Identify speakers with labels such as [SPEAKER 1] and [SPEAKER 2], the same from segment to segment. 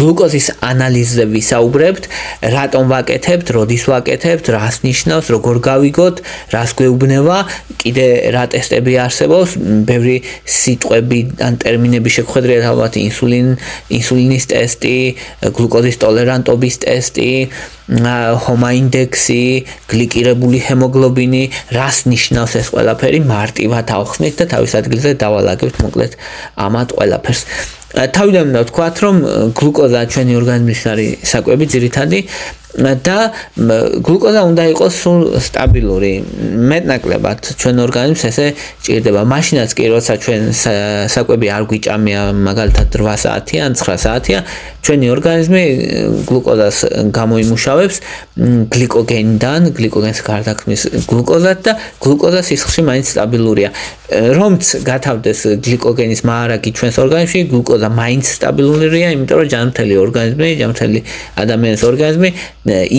[SPEAKER 1] გლუკოზის ანალიზზე ვისაუბრებთ, რატომ ვაკეთებთ, როდის ვაკეთებთ, რას ნიშნავს, როგორ გავიგოთ, რას გვეუბნება, კიდე რა ტესტები არსებობს, ბევრი სიტყვები ან ტერმინები შეგხვედრიათ ალბათ ინსულინის ტესტი, გლუკოზის ტოლერანტობის ტესტი, ჰომა ინდექსი, გლიკირებული ჰემოგლობინი, რას ნიშნავს ეს ყველაფერი, მარტივად ავხსნით და თავის ადგილზე დავალაგებთ მოკლედ ამათ ყველაფერს. თავიდან უნდა ვთქვათ, რომ გლუკოზა ჩვენი ორგანიზმის არის საკვები ძირითადი და გლუკოზა უნდა იყოს სულ სტაბილური. მეტნაკლებად ჩვენ ორგანიზმს ესე ჭირდება. მაშინაც კი როცა ჩვენ საკვები არ გვიჭამია, მაგალითად 8 საათი ან 9 საათია, ჩვენი ორგანიზმი გლუკოზას გამოიმუშავებს გლიკოგენიდან, გლიკოგენს გარდაქმნის გლუკოზად და გლუკოზა სისხლში მაინც სტაბილურია. რომც გათავდეს გლიკოგენის მაარაკი ჩვენს ორგანიზმში, გლუკოზა მაინც სტაბილურია, იმიტომ რომ ჯანმრთელი ორგანიზმი, ჯანმრთელი ადამიანის ორგანიზმი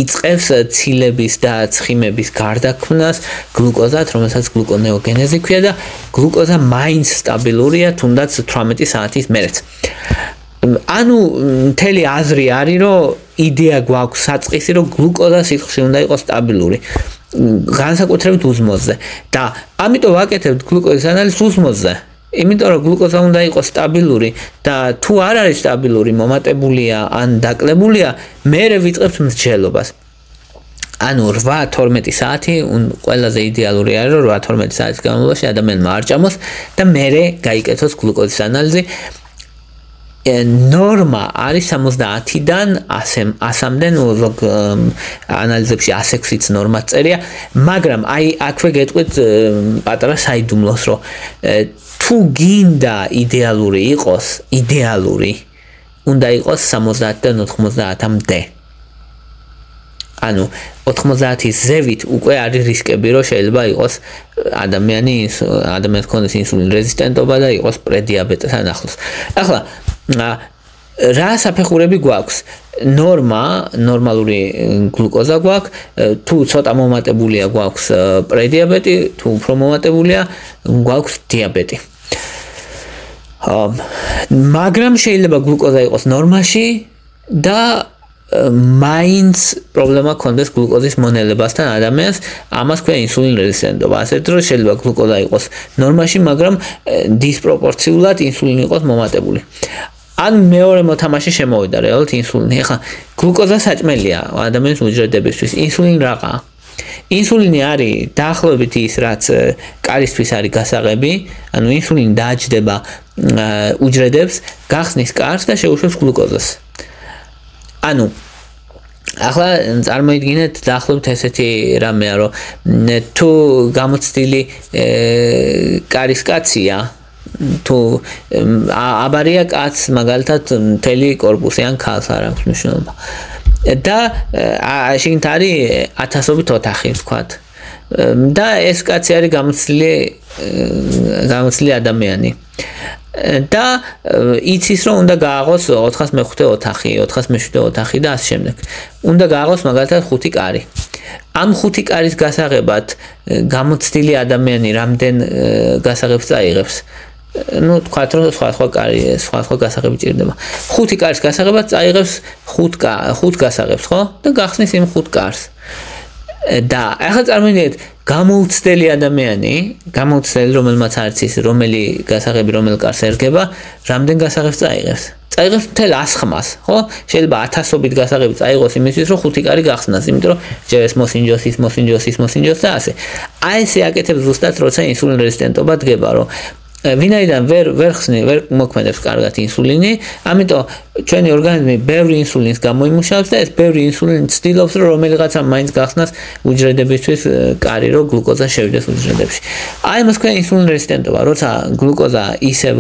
[SPEAKER 1] იწყებს ცილების და ცხიმების გარდაქმნას გლუკოზად, რომელსაც გლუკონეოგენეზი ქვია და გლუკოზა მაინც სტაბილურია, თუნდაც 18 საათის მერეც. ანუ მთელი აზრი არის, რომ იდეა გვაქვს საწყისი, რომ გლუკოზა სისხლში უნდა იყოს სტაბილური. განსაკუთრებით უსმოსზე და ამიტომ ვაკეთებთ გლუკოზის ანალიზს უსმოსზე. იმიტომ რომ გლუკოზა უნდა იყოს სტაბილური და თუ არ არის სტაბილური, მომატებულია ან დაკლებულია, მერე ვიწყებთ მსჯელობას. ანუ 8-12 საათი ყველაზე იდეალური არის, რომ 8-12 საათის განმავლობაში ადამიანმა არ ჭამოს და მერე გაიკეთოს გლუკოზის ანალიზი. ნორმა არის 70-დან 100-მდე, ზოგ ანალიზებში 106-იც ნორმა წერია, მაგრამ აი აქვე გეტყვით პატარა საიდუმლოს, რომ თუ გინდა იდეალური იყოს, უნდა იყოს 70-დან 90-მდე. ანუ 90-ის ზევით უკვე არის რისკები, რომ შეიძლება იყოს ადამიანს ქონდეს ინსულინ რეზისტენტობა და იყოს პრედიაბეტესთან ახლოს. ახლა რა საფეხურები გვაქვს? ნორმალური გლუკოზა გვაქვს, თუ ცოტა მომატებულია გვაქვს პრედიაბეტი, თუ უფრო მომატებულია გვაქვს დიაბეტი. მაგრამ შეიძლება გლუკოზა იყოს ნორმაში და მაინც პრობლემა ქონდეს გლუკოზის მონელებასთან ადამიანს, ამას ქვია ინსულინ რეზისტენტობა. ასეთ დროს შეიძლება გლუკოზა იყოს ნორმაში, მაგრამ დისპროპორციულად ინსულინი იყოს მომატებული. ან მეორე მოთამაშე შემოვიდა რეალურად ინსულინი. ახლა გლუკოზა საჭმელია ადამიანის უჯრედებისთვის. ინსულინი რაღაცა. ინსულინი არის დაახლოებით ის, რაც კარისთვის არის გასაღები, ანუ ინსულინი დააჯდება უჯრედებს, გახსნის კარს და შეუშვებს გლუკოზას. ანუ ახლა წარმოიდგინეთ დაახლოებით ესეთი რამეა, რომ თუ გამოცდილი კარის კაცია, თუ აბარია კაც, მაგალითად მთელი კორპუსი ან ქალს არ აქვს მნიშვნელობა. და შიგნით არის 1000-ობით ოთახი, ვთქვათ. და ეს კაცი არის გამოცდილი ადამიანი. და იცის, რომ უნდა გააღოს 405 ოთახი, 407 ოთახი და ასე შემდეგ. უნდა გააღოს მაგალითად 5 კარი. ამ 5 კარის გასაღებად გამოცდილი ადამიანი რამდენ გასაღებს წაიღებს? ну, თქვათ, რომ სხვა გასაღები ჭირდება. 5 კარის გასაღებად წაიღებს 5 გასაღებს, ხო? და გახსნის იმ 5 კარს. და ახლა წარმოიდგინეთ, გამოუცდელი ადამიანი, რომელმაც არც ის რომელი გასაღები რომელ კარს ერგება, რამდენ გასაღებს წაიღებს? წაიღებს მთელ 100-ს, ხო? შეიძლება 1000-ობით გასაღები წაიღოს იმისთვის, რომ 5 კარი გახსნას, იმიტომ რომ ჯერ ეს მოსინჯოს და ასე. აი ესე აკეთებს ზუსტად, როცა ინსულინ რეზისტენტობა დგება, რომ ვინაიდან ვერ მოქმედებს კარგად ინსულინი, ამიტომ ჩვენი ორგანიზმი ბევრი ინსულინს გამოიმუშავებს და ეს ბევრი ინსულინი ცდილობს, რომ რომელიღაცა მაინც გახსნას უჯრედებისთვის კარი, რომ გლუკოზა შევიდეს უჯრედებში. აი მას ქვია ინსულინ რეზისტენტობა, როცა გლუკოზა ისევ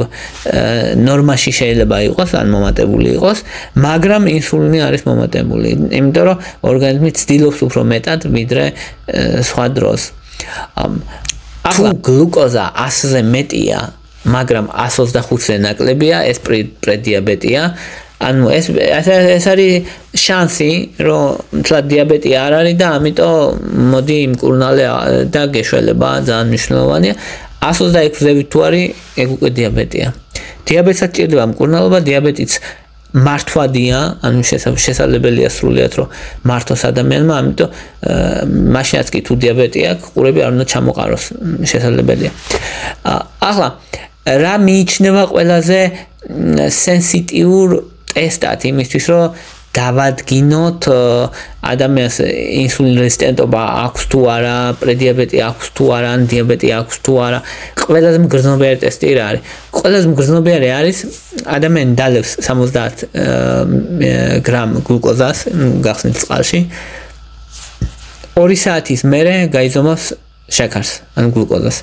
[SPEAKER 1] ნორმაში შეიძლება იყოს, ან მომატებული იყოს, მაგრამ ინსულინი არის მომატებული, იმიტომ რომ ორგანიზმი ცდილობს უფრო მეტად, ვიდრე სხვა დროს. ახლა გლუკოზა 100-ზე მეტია, მაგრამ 125-ზე ნაკლებია, ეს პრედიაბეტია. ანუ ეს არის შანსი, რომ თლად დიაბეტი არ არის და ამიტომ მოდი იმკურნალე და გეშველება ძალიან მნიშვნელოვანია. 126-ზე თუ არის, ეგ უკვე დიაბეტია. დიაბეტსაც ჭირდება მკურნალობა, დიაბეტიც მართვადია, ანუ შესაძლებელია სრულიად რომ მართოს ადამიანმა, ამიტომ მაშინაც კი თუ დიაბეტი აქვს, ყურები არ უნდა ჩამოყაროს, შესაძლებელია. ახლა რა მიიჩნევა ყველაზე სენსიტიურ ტესტად იმისთვის, რომ დავადგინოთ ადამიანს ინსულინ რეზისტენტობა აქვს თუ არა, პრედიაბეტი აქვს თუ არა, ან დიაბეტი აქვს თუ არა. ყველაზე მგრძნობიარე ტესტი რა არის? ყველაზე მგრძნობიარე არის ადამიანი დალევს 70 გრამ გლუკოზას, გახსნით წყალში. 2 საათის მერე გაიზომავს შაქარს, ან გლუკოზას.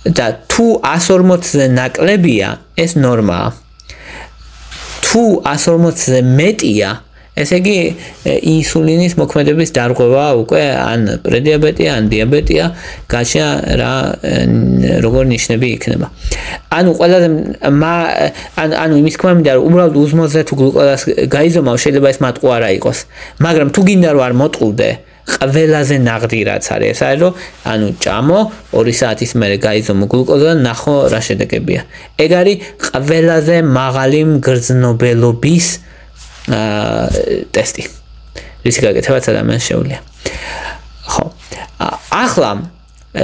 [SPEAKER 1] და თუ 140-ზე ნაკლებია, ეს ნორმაა. თუ 140-ზე მეტია, ესე იგი ინსულინის მოქმედების დარღვევა უკვე ან პრედიაბეტია, ან დიაბეტია, გაჩნია რა როგორ ნიშნები იქნება. ანუ ყველაზე ანუ იმის თქმა მინდა რომ უბრალოდ უზმოზე თუ გლუკოზას გაიზომავ, შეიძლება ეს მატყუ არა იყოს, მაგრამ თუ გინდა რომ არ მოტყუდე, ყველაზე ნაღდი რაც არის, ეს არის რომ ანუ ჭამო 2 საათის მერე გაიზომო გლუკოზა და ნახო რა შედეგებია. ეგ არის ყველაზე მაღალი მგრძნობელობის ტესტი. რის გაკეთებაც ადამიანს შეუძლია. ხო. ახლა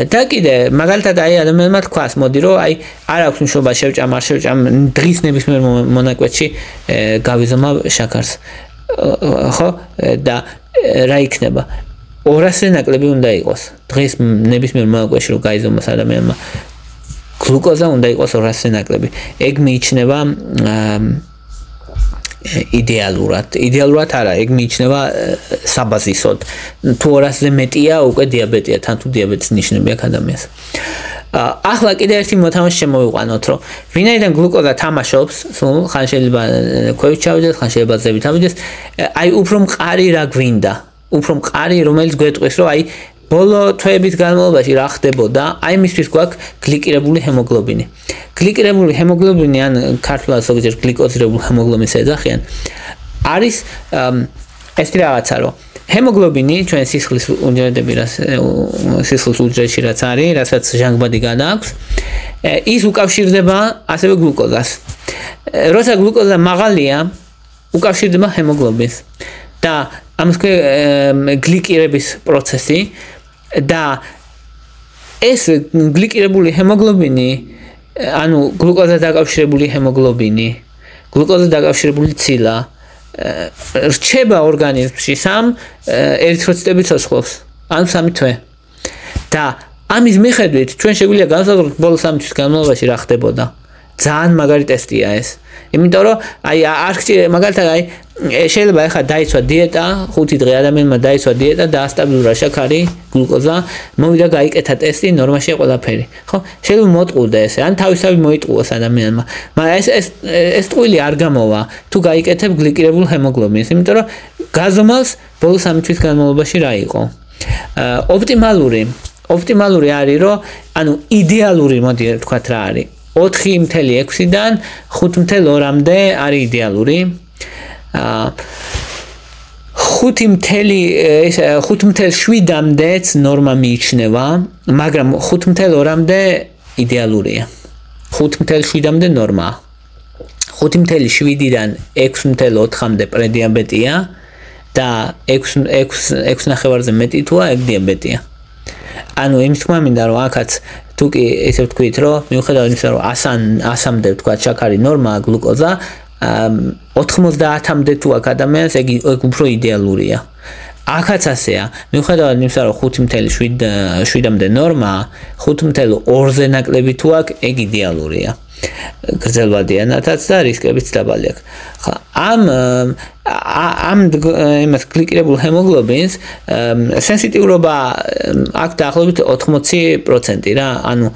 [SPEAKER 1] და კიდე მაგალითად აი ადამიანმა თქვას, მოდი რომ აი არ აქვს მნიშვნელობა შევჭამ არ შევჭამ, დღის ნებისმიერ მონაკვეთში გავიზომავ შაქარს. ხო? და რა იქნება? 200-ზე ნაკლები უნდა იყოს. დღის ნებისმიერ მონაკვეთში რომ გაიზომოს ადამიანმა გლუკოზა უნდა იყოს 200-ზე ნაკლები. ეგ მიიჩნევა იდეალურად არა, ეგ მიიჩნევა საბაზისოდ. თუ 200-ზე მეტია, უკვე დიაბეტია, თან თუ დიაბეტის ნიშნები აქვს ადამიანს. ახლა კიდე ერთი მოთამაშე შემოვიყვანოთ, რომ ვინაიდან გლუკოზა თამაშობს, ხან შეიძლება ქვევით ჩავიდეს, ხან შეიძლება ძებით ავიდეს, აი უფრო მყარი რა გვინდა, უფრო მყარი, რომელიც გვეტყვის, რომ აი ბოლო თვეების განმავლობაში რა ხდებოდა, აი მისთვის გვაქვს გლიკირებული ჰემოგლობინი. გლიკირებული ჰემოგლობინი ან ქართულად ზოგჯერ გლიკოზირებული ჰემოგლობინს ეძახიან. არის ეს რაღაცა, რომ ჰემოგლობინი ჩვენ სისხლის უჯრედები, სისხლის უჯრედში რაც არის, რასაც ჟანგბადი გადააქვს, ის უკავშირდება ასევე გლუკოზას. როცა გლუკოზა მაღალია, უკავშირდება ჰემოგლობინს. და ამას გლიკირების პროცესი და ეს გლიკირებული ჰემოგლობინი, ანუ გლუკოზა დაკავშირებული ჰემოგლობინი, გლუკოზა დაკავშირებული ცილა რჩება ორგანიზმში სამ ერითროციტების ცოცხლებს, ანუ 3 თვე. და ამის მიხედვით ჩვენ შეგვიძლია განსაზღვროთ ბოლო 3 თვის განმავლობაში რა ხდებოდა. ძალიან მაგარი ტესტია ეს. იმიტომ რომ აი არ ხდება მაგალითად აი შეიძლება ახლა დაიცვა დიეტა, 5 დღე ადამიანმა დაიცვა დიეტა და ასტაბილურა შაქარი, გლუკოზა, მოვიდა გაიკეთა ტესტი, ნორმაშია ყველაფერი. ხო? შეიძლება მოტყუდა ესე, ან თავისთავად მოიტყუოს ადამიანმა. მაგრამ ეს ტყუილი არ გამოვა, თუ გაიკეთებ გლიკირებულ ჰემოგლობინს, იმიტომ რომ გაზომავს ბოლო 3 თვის განმავლობაში რა იყო. ოპტიმალური არის, რომ ანუ იდეალური, მოდი ვთქვათ რა არის. 4.6-დან 5.2-მდე არის იდეალური. 5.7-მდეც ნორმა მიიჩნევა, მაგრამ 5.2-მდე იდეალურია. 5.7-მდე ნორმაა. 5.7-დან 6.4-მდე პრედიაბეტია და 6.5-ზე მეტი თუა ეგ დიაბეტია. ანუ იმის თქმა მინდა რომ აქაც თუ კი ესე ვთქვით რომ მიუხედავად იმისა რომ 100-მდე ვთქვათ შაქარი ნორმაა გლუკოზა 90-მდე თუ აქ ადამიანს ეგ უფრო იდეალურია. აქაც ასეა. მიუხედავად იმისა რომ 5.7-მდე ნორმაა 5.2-ზე ნაკლები თუ აქ ეგ იდეალურია. გრძელვადიანათაც და რისკებიც დაბალი აქვს. ხა ამ იმას გლიკირებულ ჰემოგლობინს სენსიტიურობა აქვს დაახლოებით 80% რა. ანუ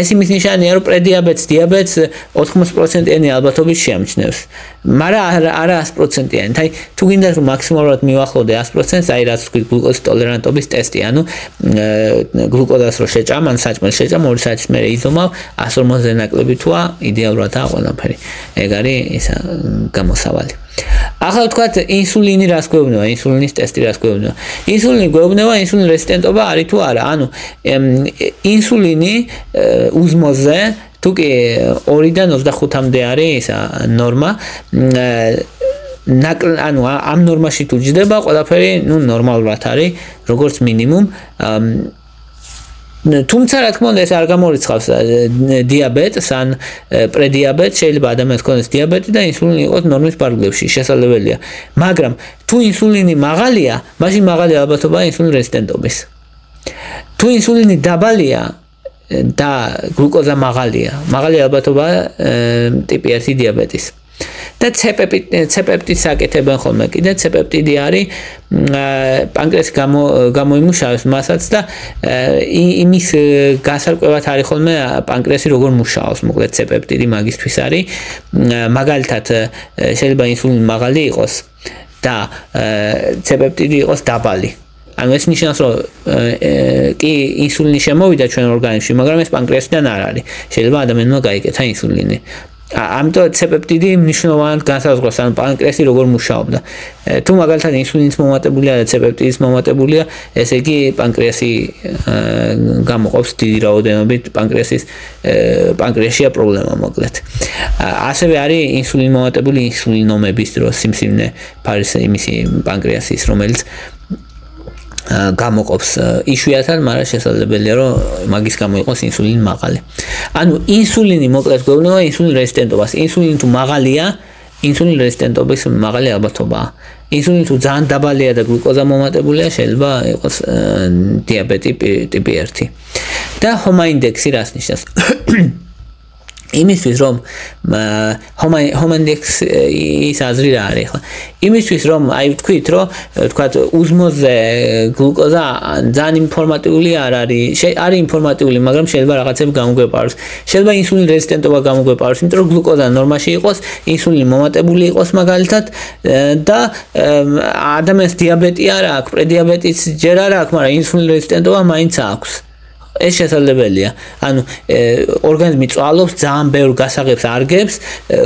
[SPEAKER 1] ეს იმის ნიშანია რომ პრედიაბეტს, დიაბეტს 80%-იანი ალბათობით შეამჩნევს. მაგრამ არა 100%-იანი. აი თუ გინდა რომ მაქსიმალურად მივახლოვდე 100%-ს, აი რაც თქვი გლუკოზის ტოლერანტობის ტესტი, ანუ გლუკოზას რო შეჭამ, ან საჭმელს შეჭამ 2 საათის მერე იზომავ 140-ზე ნაკლები თუა იდეალურადაა ყველაფერი. ეგ არის ისა გამოსავალი. ახლა ვთქვათ ინსულინი რას გვეუბნება, ინსულინის ტესტი რას გვეუბნება. ინსულინი გვეუბნება ინსულინ რეზისტენტობა არის თუ არა. ანუ ინსულინი უზმოზე თუ კი 2-დან 25-მდე არის ნორმა ანუ ამ ნორმაში თუ ჯდება ყველაფერი ნორმალურად არის როგორც მინიმუმ თუმცა რა თქმა უნდა ეს არ გამორიცხავს დიაბეტს ან პრედიაბეტს შეიძლება ადამიანს ქონდეს დიაბეტი და ინსულინი იყოს ნორმის პარალელში შესაძლებელია მაგრამ თუ ინსულინი მაღალია მაშინ მაღალი ალბათობაა ინსულინ რეზისტენტობის თუ ინსულინი დაბალია და გლუკოზა მაღალი ალბათობაა ტიპი 1 დიაბეტის და C-პეპტიდს აკეთებენ ხოლმე კიდე C-პეპტიდი არის პანკრეასი გამოიმუშავებს მასაც და იმის გასარკვევად არის ხოლმე პანკრეასი როგორ მუშაობს მოკლედ C-პეპტიდი მაგისთვის არის მაგალითად შეიძლება ინსულინი მაღალი იყოს და C-პეპტიდი იყოს დაბალი ანუ ეს ნიშნავს რომ კი ინსულინი შემოვიდა ჩვენ ორგანიზმში მაგრამ ეს პანკრეასიდან არ არის შეიძლება ადამიანმა გაიკეთა ინსულინი ამიტომ C-პეპტიდი მნიშვნელოვნად განსაზღვრავს ან პანკრეასი როგორ მუშაობდა. თუ მაგალითად ინსულინის მომატებულია და C-პეპტიდის მომატებულია, ესე იგი პანკრეასი გამოყოფს დიდი რაოდენობით პანკრეასშია პრობლემა მოკლედ. ასევე არის ინსულინი მომატებული ინსულინომების დროს სიმსივნე ფარის იმისი პანკრეასის რომელიც გამოყოფს იშვიათად, მაგრამ შესაძლებელია რომ მაგის გამო იყოს ინსულინი მაღალი. ანუ ინსულინი მოკლედ გვეუბნება ინსულინ რეზისტენტობას. ინსულინი თუ მაღალია, ინსულინ რეზისტენტობის მაღალი ალბათობაა. ინსულინი თუ ძალიან დაბალია და გლუკოზა მომატებულია, შეიძლება იყოს დიაბეტი ტიპი 1. და ჰომა ინდექსი რას ნიშნავს? იმისთვის რომ ჰომა ინდექსი ის აზრი რა არის ახლა იმისთვის რომ აი ვთქვით რომ თქვათ უზმოზე გლუკოზა ძალიან ინფორმატიული არ არის არის ინფორმატიული მაგრამ შეიძლება რაღაცები გამოგვეპაროს შეიძლება ინსულინ რეზისტენტობა გამოგვეპაროს იმიტომ რომ გლუკოზა ნორმაში იყოს ინსულინი მომატებული იყოს მაგალითად და ადამიანს დიაბეტი არ აქვს პრედიაბეტიც ჯერ არ აქვს მაგრამ ინსულინ რეზისტენტობა მაინც აქვს ეს შესაძლებელია. ანუ ორგანიზმი წვალობს ძალიან ბევრ გასაღებს არგებს,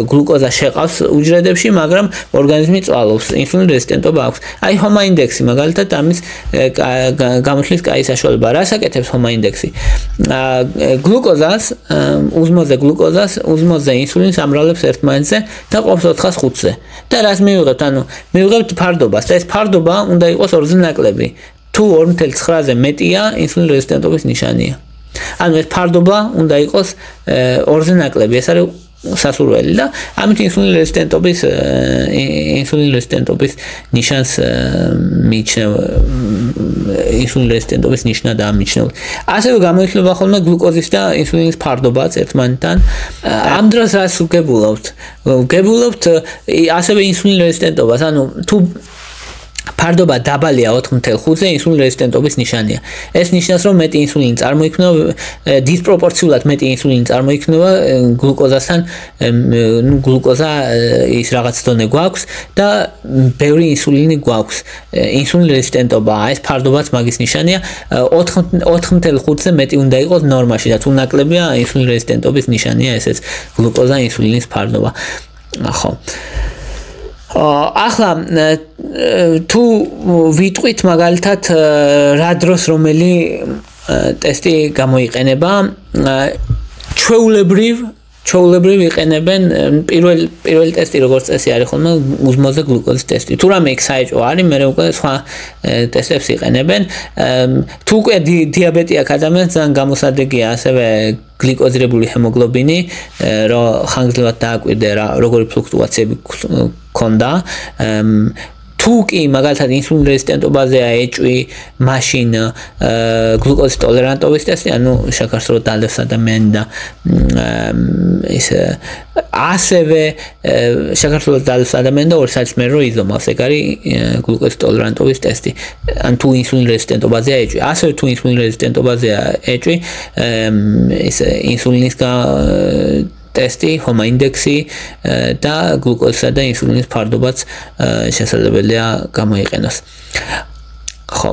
[SPEAKER 1] გლუკოზა შეყავს უჯრედებში, მაგრამ ორგანიზმი წვალობს, ინსულინ რეზისტენტობა აქვს. აი ჰომა ინდექსი მაგალითად ამის გამოთვლის კაი საშუალება. რას აკეთებს ჰომა ინდექსი? გლუკოზას, უზმოზე ინსულინს ამრავლებს ერთმანეთზე და ყოფს 405-ზე. და რას მივიღებთ? ანუ მივიღებთ ფარდობას და ეს ფარდობა უნდა იყოს 2-ზე ნაკლები. თუ 2.9-ზე მეტია, ინსულინ რეზისტენტობის ნიშანია. ანუ ეს ფარდობა უნდა იყოს 2-ზე ნაკლები. ეს არის სასურველი და ამით ინსულინ რეზისტენტობის ნიშანს მიიჩნევ ინსულინ რეზისტენტობის ნიშნა და ამიჩნევ. ასევე გამოიხილება ხოლმე გლუკოზის და ინსულინის ფარდობაც ერთმანეთთან. ამ დროს რას ვგებულობთ? ვგებულობთ ასევე ინსულინ რეზისტენტობას. ანუ თუ ფარდობა დაბალია 4.5-ზე ინსულინ რეზისტენტობის ნიშანია. ეს ნიშნავს რომ მეტი ინსულინი წარმოიქმნება, დისპროპორციულად მეტი ინსულინი წარმოიქმნება გლუკოზასთან, გლუკოზა ის რაღაც დონე გვაქვს და ბევრი ინსულინი გვაქვს. ინსულინ რეზისტენტობაა, ეს ფარდობაც მაგის ნიშანია. 4.5-ზე მეტი უნდა იყოს ნორმაში და თუ ნაკლებია ინსულინ რეზისტენტობის ნიშანია, ესეც გლუკოზა ინსულინის ფარდობა. ხო. ახლა თუ ვიტყვით მაგალითად რა დროს რომელი ტესტი გამოიყენება ჩვეულებრივ იყენებენ პირველი ტესტი როგორც წესი არის ხოლმე უზმოზე გლუკოზის ტესტი. თუ რამე იქ საეჭვო არის, მე უკვე სხვა ტესტებს იყენებენ. თუ უკვე დიაბეტი აქვს ადამიანს, ძალიან გამოსადეგია ასევე გლიკოზირებული ჰემოგლობინი, რომ ხანგრძლივად დააკვირდე რა როგორი ფლუქტუაციები ქონდა. თუ კი მაგალითად ინსულინ რეზისტენტობაზეა ეჭვი, მაშინ გლუკოზის ტოლერანტობის ტესტი, ანუ შაქარს რო დალევს ადამიანი და ის ასევე შაქარს რო დალევს ადამიანი და 2 საათის მერე რო იზომავს, ეგ არის გლუკოზის ტოლერანტობის ტესტი. ან თუ ინსულინ რეზისტენტობაზეა ეჭვი, ასევე თუ ინსულინ რეზისტენტობაზეა ეჭვი, ის ინსულინის ტესტი, ჰომა ინდექსი და გლუკოზისა და ინსულინის ფარდობაც შესაძლებელია გამოიყენოს. ხო.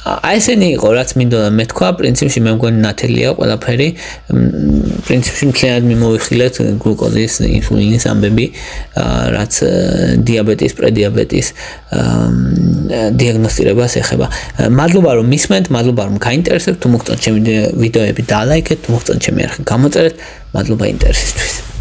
[SPEAKER 1] აი ესენი იყო რაც მინდოდა მეთქვა, პრინციპში მე მგონი ნათელია ყველაფერი. პრინციპში მთლიანად მიმოვიხილეთ გლუკოზის, ინსულინის ამბები, რაც დიაბეტის, პრედიაბეტის დიაგნოსტირებას ეხება. მადლობა რომ მისმენთ, მადლობა რომ გაინტერესებთ, თუ მოგწონთ ჩემი ვიდეოები დალაიქეთ, თუ მოგწონთ ჩემი არხი გამოწერეთ. მადლობა ინტერესისთვის.